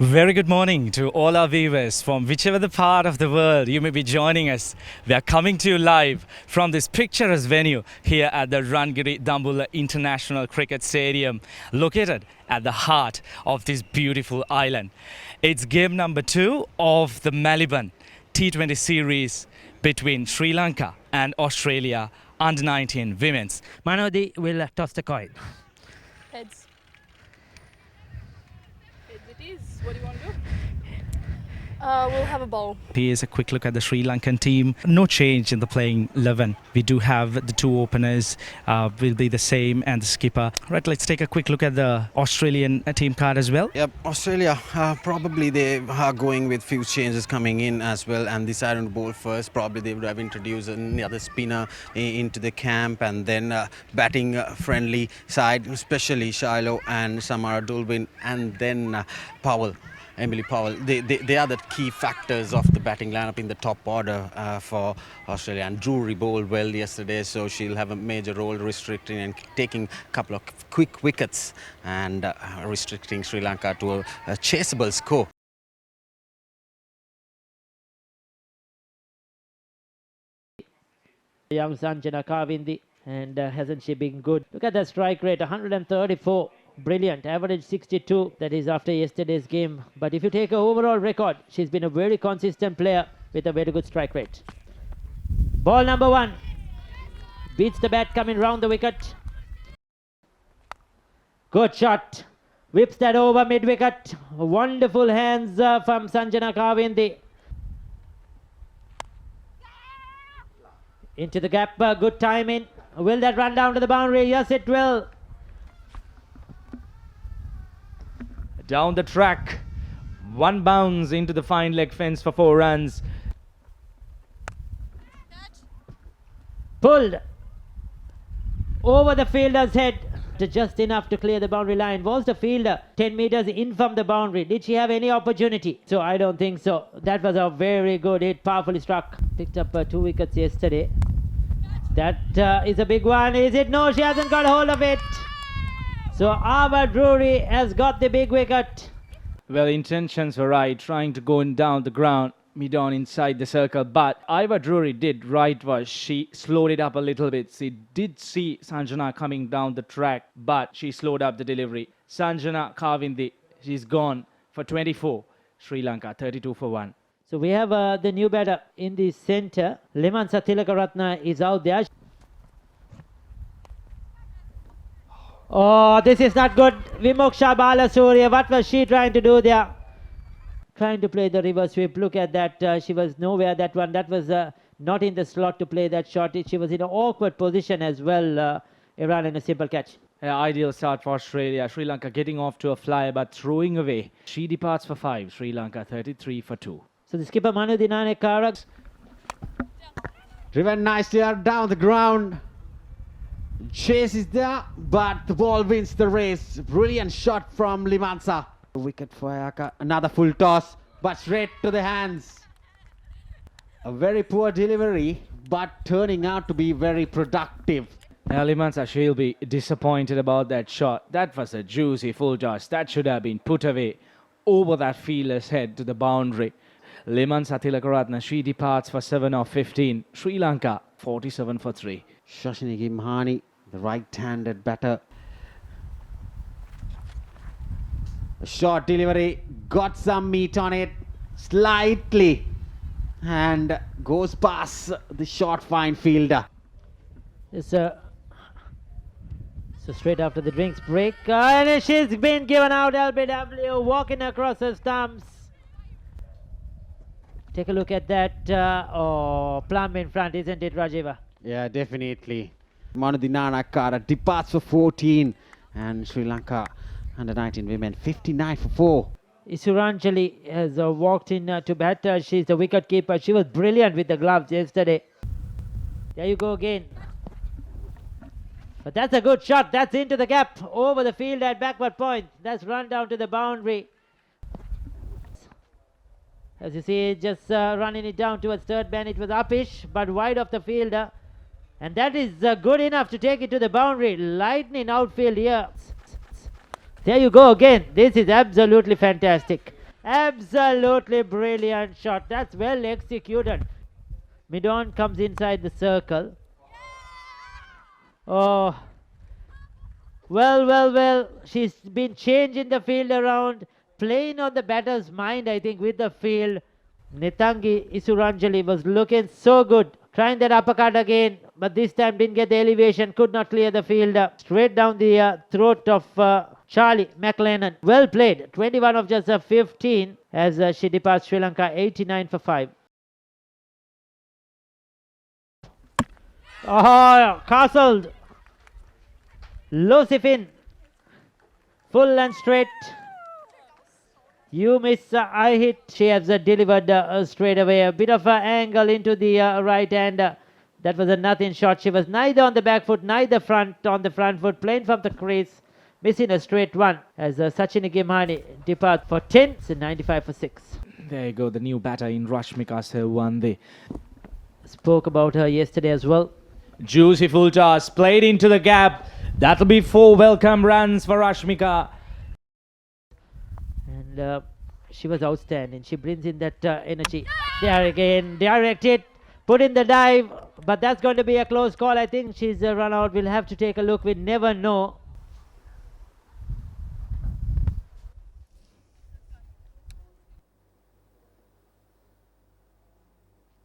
Very good morning to all our viewers from whichever the part of the world you may be joining us. We are coming to you live from this picturesque venue here at the Rangiri Dambulla International Cricket Stadium, located at the heart of this beautiful island. It's game number 2 of the Maliban T20 series between Sri Lanka and Australia under-19 women's. Manodi will toss the coin. Heads. Heads it is. What do you want to do? We'll have a bowl. Here's a quick look at the Sri Lankan team. No change in the playing 11. We do have the two openers will be the same and the skipper. Right, let's take a quick look at the Australian team card as well. Yep, Australia, probably they are going with few changes coming in as well, and decided to bowl first. Probably they would have introduced another spinner into the camp, and then batting friendly side, especially Shiloh and Samara Dulwin, and then Emily Powell. They are the key factors of the batting lineup in the top order for Australia. And Drury bowled well yesterday, so she'll have a major role restricting and taking a couple of quick wickets and restricting Sri Lanka to a chaseable score. Young Sanjana Kavindi, and hasn't she been good? Look at the strike rate, 134. Brilliant. Average 62. That is after yesterday's game. But if you take her overall record, she's been a very consistent player with a very good strike rate. Ball number 1. Beats the bat coming round the wicket. Good shot. Whips that over mid-wicket. Wonderful hands from Sanjana Kavindi. Into the gap. Good timing. Will that run down to the boundary? Yes, it will. Down the track, one bounce into the fine leg fence for 4 runs. Pulled over the fielder's head, just enough to clear the boundary line. Was the fielder 10 meters in from the boundary? Did she have any opportunity? So I don't think so. That was a very good hit, powerfully struck. Picked up 2 wickets yesterday. That is a big one. Is it? No, she hasn't got hold of it. So Ava Drury has got the big wicket. Well, intentions were right, trying to go down the ground, mid-on inside the circle. But Ava Drury did right was she slowed it up a little bit. She did see Sanjana coming down the track, but she slowed up the delivery. Sanjana Kavindi, she's gone for 24. Sri Lanka 32 for 1. So we have the new batter in the center. Limansa Tilakaratna is out there. Oh, this is not good. Vimoksha Balasuriya, what was she trying to do there? Trying to play the reverse sweep. Look at that. She was nowhere, that one. That was not in the slot to play that shot. She was in an awkward position as well. Iran in a simple catch. Ideal start for Australia. Sri Lanka getting off to a flyer but throwing away. She departs for 5. Sri Lanka 33 for 2. So the skipper Manu Dinane Karak. Driven nicely down the ground. Chase is there, but the ball wins the race. Brilliant shot from Limansa. Wicket for Ayaka. Another full toss, but straight to the hands. A very poor delivery, but turning out to be very productive. Now Limansa, she'll be disappointed about that shot. That was a juicy full toss. That should have been put away over that fielder's head to the boundary. Limansa Tilakaratna, she departs for 7 of 15. Sri Lanka 47 for 3. Shashini Gimhani, the right-handed batter. A short delivery, got some meat on it, slightly, and goes past the short fine fielder. So straight after the drinks break, and she's been given out. LBW walking across her stumps. Take a look at that. Plum in front, isn't it, Rajiva? Yeah, definitely. Manudinana Kara departs for 14, and Sri Lanka under-19 women 59 for 4. Isuranjali has walked in to bat. She's the wicket keeper. She was brilliant with the gloves yesterday. There you go again. But that's a good shot. That's into the gap over the field at backward point. That's run down to the boundary. As you see, just running it down towards third man. It was upish, but wide of the fielder. And that is good enough to take it to the boundary. Lightning outfield here. There you go again. This is absolutely fantastic. Absolutely brilliant shot. That's well executed. Mid-on comes inside the circle. Oh. Well. She's been changing the field around, playing on the batter's mind, I think, with the field. Nethangi Isuranjali was looking so good. Trying that uppercut again, but this time didn't get the elevation, could not clear the field. Straight down the throat of Charlie McLennan. Well played. 21 of just 15 as she departs Sri Lanka 89 for 5. Oh, castled. Lucifin. Full and straight. You miss, I hit. She has delivered straight away. A bit of an angle into the right hand. That was a nothing shot. She was neither on the back foot, neither on the front foot. Playing from the crease. Missing a straight one as Shashini Gimhani departs for 10. It's 95 for 6. There you go, the new batter in Rashmi Nethranjali. Spoke about her yesterday as well. Juicy full toss, played into the gap. That'll be 4 welcome runs for Rashmika. And she was outstanding. She brings in that energy. There again, direct it, put in the dive. But that's going to be a close call. I think she's run out. We'll have to take a look. We never know.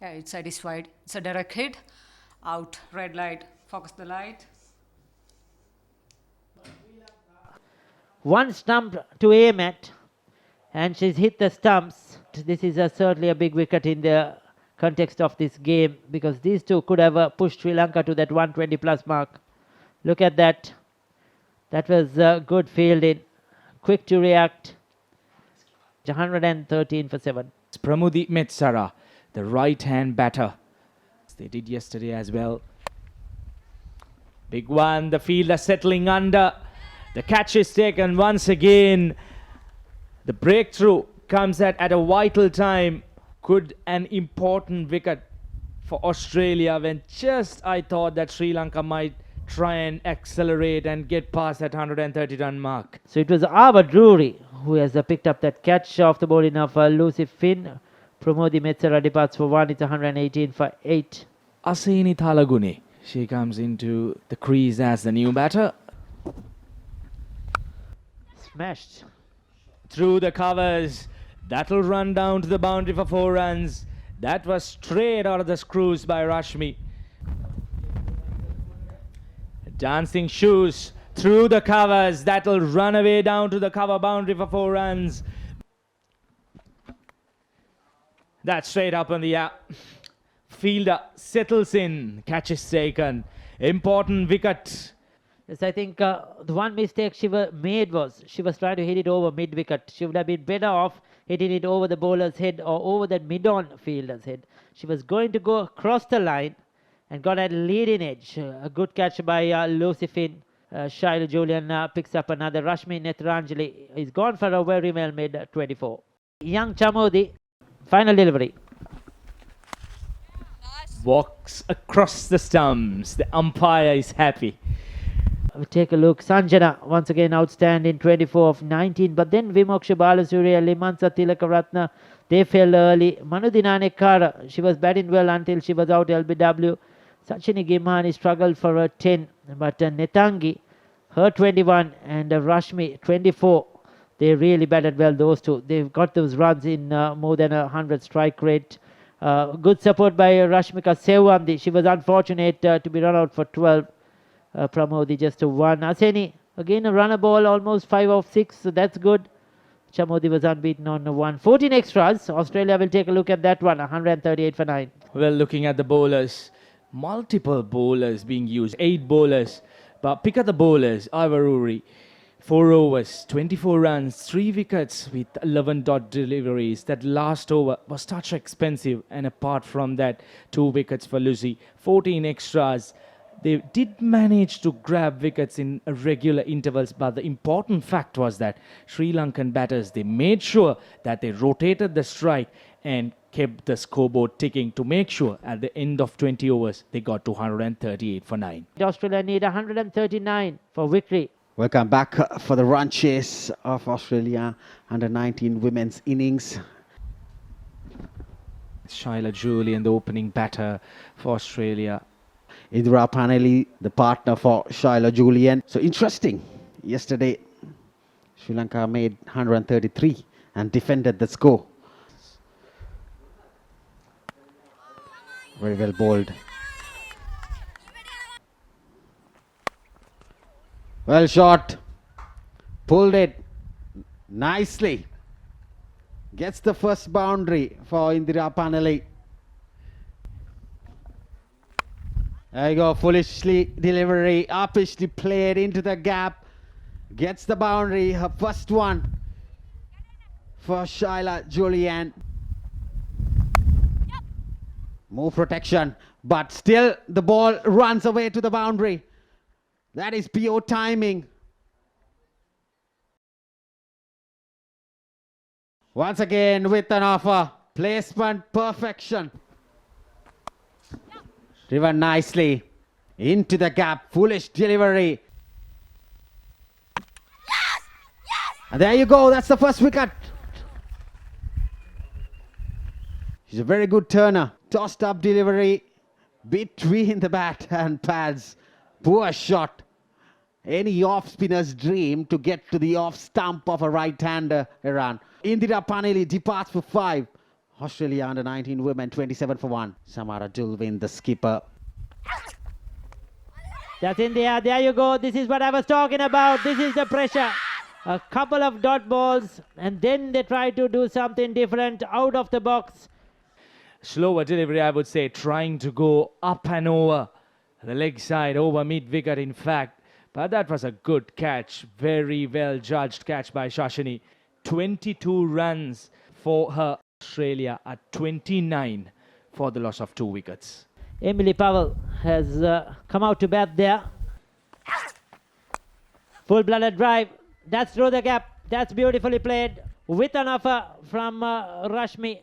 Yeah, it's satisfied. It's a direct hit. Out. Red light. Focus the light. One stump to aim at, and she's hit the stumps. This is certainly a big wicket in the context of this game, because these two could have pushed Sri Lanka to that 120 plus mark. Look at that. That was good fielding. Quick to react. 113 for 7. Pramudi Metsara, the right hand batter. They did yesterday as well. Big one. The fielder settling under. The catch is taken once again. The breakthrough comes at a vital time. Could an important wicket for Australia when just I thought that Sri Lanka might try and accelerate and get past that 130 run mark. So it was Ava Drury who has picked up that catch off the bowling of Lucy Finn. Pramodi Metsara departs for 1. It's 118 for 8. Aseni Thalagune. She comes into the crease as the new batter. Smashed. Through the covers. That'll run down to the boundary for 4 runs. That was straight out of the screws by Rashmi. Dancing shoes through the covers. That'll run away down to the cover boundary for 4 runs. That's straight up on the fielder settles in. Catch is taken. Important wicket. Yes, I think the one mistake she made was she was trying to hit it over mid-wicket. She would have been better off hitting it over the bowler's head or over that mid-on fielder's head. She was going to go across the line and got a leading edge. A good catch by Lucy Finn. Shiloh Julian picks up another. Rashmi Nethranjali is gone for a very well made 24. Young Chamodi, final delivery. Walks across the stumps. The umpire is happy. We take a look. Sanjana, once again outstanding, 24 of 19. But then Vimoksha Balasuriya, Limansa Tilakaratna, they fell early. Manudinane Kara, she was batting well until she was out LBW. Shashini Gimhani struggled for her 10. But Nethangi, her 21, and Rashmi, 24. They really batted well, those two. They've got those runs in more than 100 strike rate. Good support by Rashmika Sewandi. She was unfortunate to be run out for 12. Pramodi just to 1. Aseni, again a runner ball, almost 5 of 6, so that's good. Chamodi was unbeaten on 1. 14 extras. Australia will take a look at that one. 138 for 9. Well, looking at the bowlers, multiple bowlers being used. 8 bowlers. But pick up the bowlers. Ava Drury, 4 overs, 24 runs, 3 wickets with 11 dot deliveries. That last over was such expensive. And apart from that, 2 wickets for Lucy. 14 extras. They did manage to grab wickets in regular intervals, but the important fact was that Sri Lankan batters, they made sure that they rotated the strike and kept the scoreboard ticking to make sure at the end of 20 overs, they got 238 for 9. Australia need 139 for victory. Welcome back for the run chase of Australia under-19 women's innings. Shaila Julian, the opening batter for Australia. Indira Paneli, the partner for Shaila Julian. So interesting. Yesterday, Sri Lanka made 133 and defended the score. Very well bowled. Well shot. Pulled it nicely. Gets the first boundary for Indira Paneli. There you go. Foolishly delivery. Uppishly played into the gap. Gets the boundary. Her first one for Shaila Julian. More protection. But still the ball runs away to the boundary. That is pure timing. Once again with an offer. Placement perfection. Driven nicely into the gap. Foolish delivery. And there you go. That's the first wicket. She's a very good turner. Tossed up delivery between the bat and pads. Poor shot. Any off-spinner's dream to get to the off stump of a right-hander around. Indira Paneli departs for 5. Australia under-19 women 27 for 1. Samara Dulvin, the skipper. That's in the air. There you go. This is what I was talking about. This is the pressure. A couple of dot balls, and then they try to do something different out of the box. Slower delivery, I would say, trying to go up and over the leg side, over mid-wicket in fact. But that was a good catch. Very well judged catch by Shashini. 22 runs for her. Australia at 29 for the loss of 2 wickets. Emily Powell has come out to bat there. Full-blooded drive. That's through the gap. That's beautifully played. With an offer from Rashmi.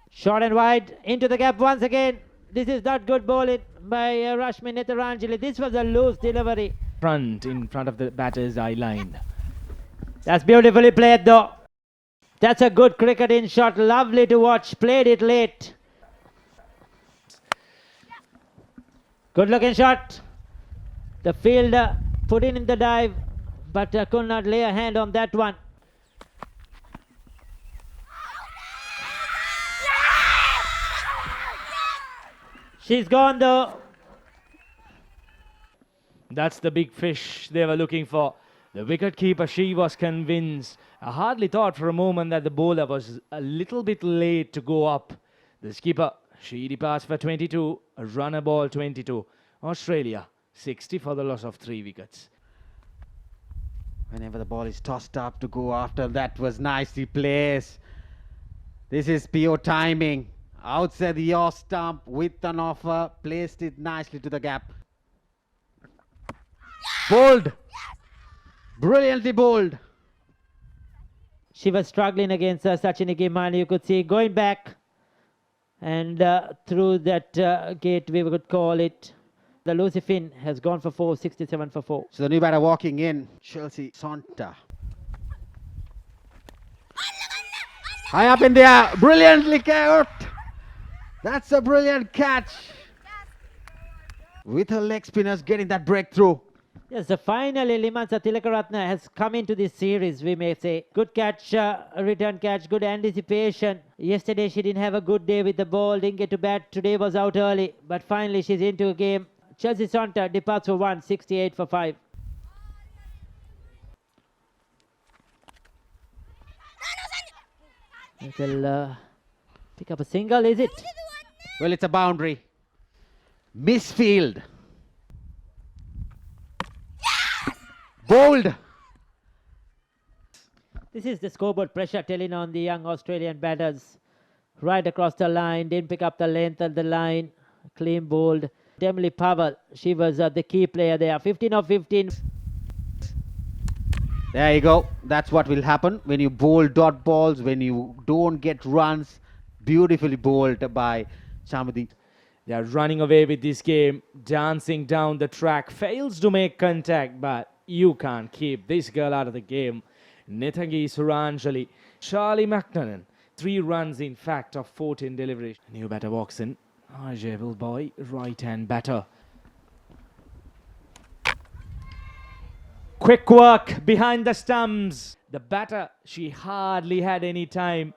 Short and wide. Into the gap once again. This is not good bowling by Rashmi Nethranjali. This was a loose delivery. In front of the batter's eye line. That's beautifully played though. That's a good cricketing shot. Lovely to watch. Played it late. Good looking shot. The fielder put in the dive, but could not lay a hand on that one. She's gone though. That's the big fish they were looking for. The wicketkeeper, she was convinced. I hardly thought for a moment that the bowler was a little bit late to go up. The skipper, she departs for 22, a runner ball 22. Australia, 60 for the loss of 3 wickets. Whenever the ball is tossed up to go after, that was nicely placed. This is pure timing. Outside the off stump with an offer, placed it nicely to the gap. Bowled. Brilliantly bowled. She was struggling against Shashini Gimhani. You could see going back and through that gate, we could call it. The Lucy Finn has gone for 4, 67 for 4. So the new batter walking in, Chelsea Sonta. High up in the air, brilliantly caught. That's a brilliant catch. With her leg spinners getting that breakthrough. Yes, so finally Limansa Tilakaratne has come into this series, we may say. Good catch, return catch, good anticipation. Yesterday she didn't have a good day with the ball, didn't get to bat. Today was out early, but finally she's into a game. Chelsea Sonta departs for 1, 68 for 5. It will pick up a single, is it? Well, it's a boundary. Misfield. Bowled. This is the scoreboard pressure telling on the young Australian batters. Right across the line, didn't pick up the length of the line. Clean bowled. Emily Powell, she was the key player there. 15 of 15. There you go. That's what will happen when you bowl dot balls, when you don't get runs. Beautifully bowled by Chamudi. They are running away with this game, dancing down the track, fails to make contact, but you can't keep this girl out of the game. Nethangi Isuranjali, Charlie McNannon, 3 runs in fact of 14 deliveries. New batter walks in, Ajay boy, right-hand batter. Quick work behind the stumps. The batter, she hardly had any time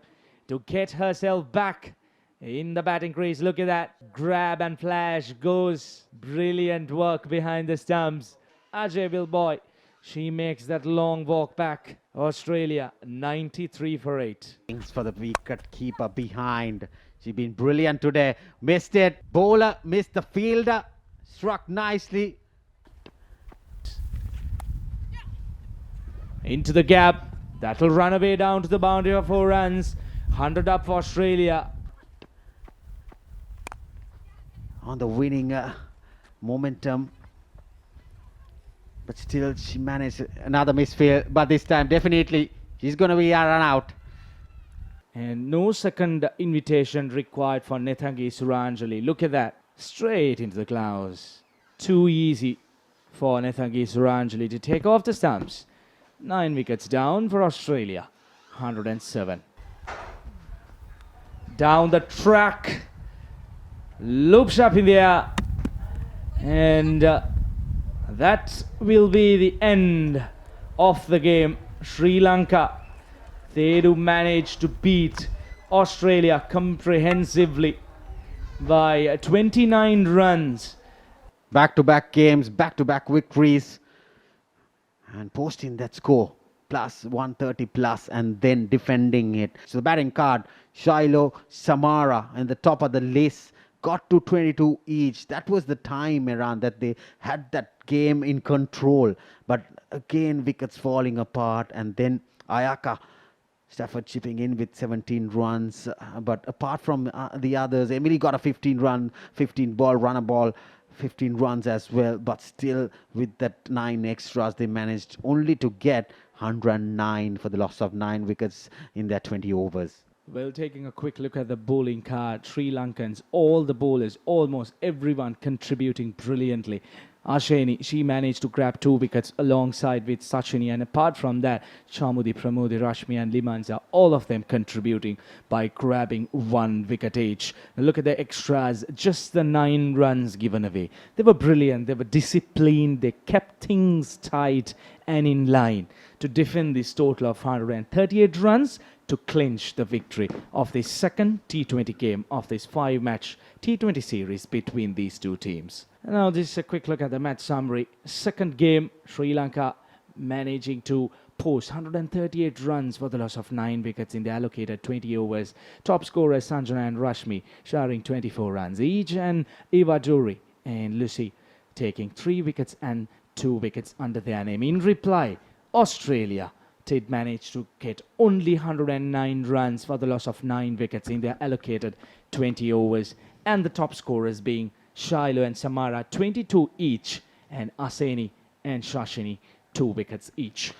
to get herself back in the batting crease. Look at that. Grab and flash goes. Brilliant work behind the stumps. Ajay boy, she makes that long walk back. Australia, 93 for 8. Thanks for the wicket keeper behind. She's been brilliant today. Missed it. Bowler missed the fielder. Struck nicely. Into the gap. That'll run away down to the boundary of 4 runs. 100 up for Australia. On the winning momentum. But still she managed another misfield. But this time definitely she's going to be a run out. And no second invitation required for Nethangi Isuranjali. Look at that. Straight into the clouds. Too easy for Nethangi Isuranjali to take off the stumps. 9 wickets down for Australia. 107. Down the track. Loops up in the air. And that will be the end of the game. Sri Lanka, they do manage to beat Australia comprehensively by 29 runs. Back-to-back games, back-to-back victories. And posting that score, plus 130 plus, and then defending it. So the batting card, Shiloh, Samara, and the top of the list, got to 22 each. That was the time around that they had that game in control. But again, wickets falling apart, and then Ayaka, Stafford chipping in with 17 runs. But apart from the others, Emily got a 15 runner ball, 15 runs as well. But still, with that 9 extras, they managed only to get 109 for the loss of 9 wickets in their 20 overs. Well, taking a quick look at the bowling card, Sri Lankans, all the bowlers, almost everyone contributing brilliantly. Aseni, she managed to grab 2 wickets alongside with Shashini, and apart from that, Chamudi, Pramodi, Rashmi and Limanza, all of them contributing by grabbing 1 wicket each. Now look at the extras, just the 9 runs given away. They were brilliant, they were disciplined, they kept things tight and in line to defend this total of 138 runs to clinch the victory of the second T20 game of this 5-match T20 series between these 2 teams. Now this is a quick look at the match summary. Second game, Sri Lanka managing to post 138 runs for the loss of 9 wickets in the allocated 20 overs. Top scorers Sanjana and Rashmi sharing 24 runs each, and Ava Drury and Lucy taking 3 wickets and 2 wickets under their name. In reply, Australia did manage to get only 109 runs for the loss of 9 wickets in their allocated 20 overs, and the top scorers being Shiloh and Samara 22 each, and Aseni and Shashini 2 wickets each.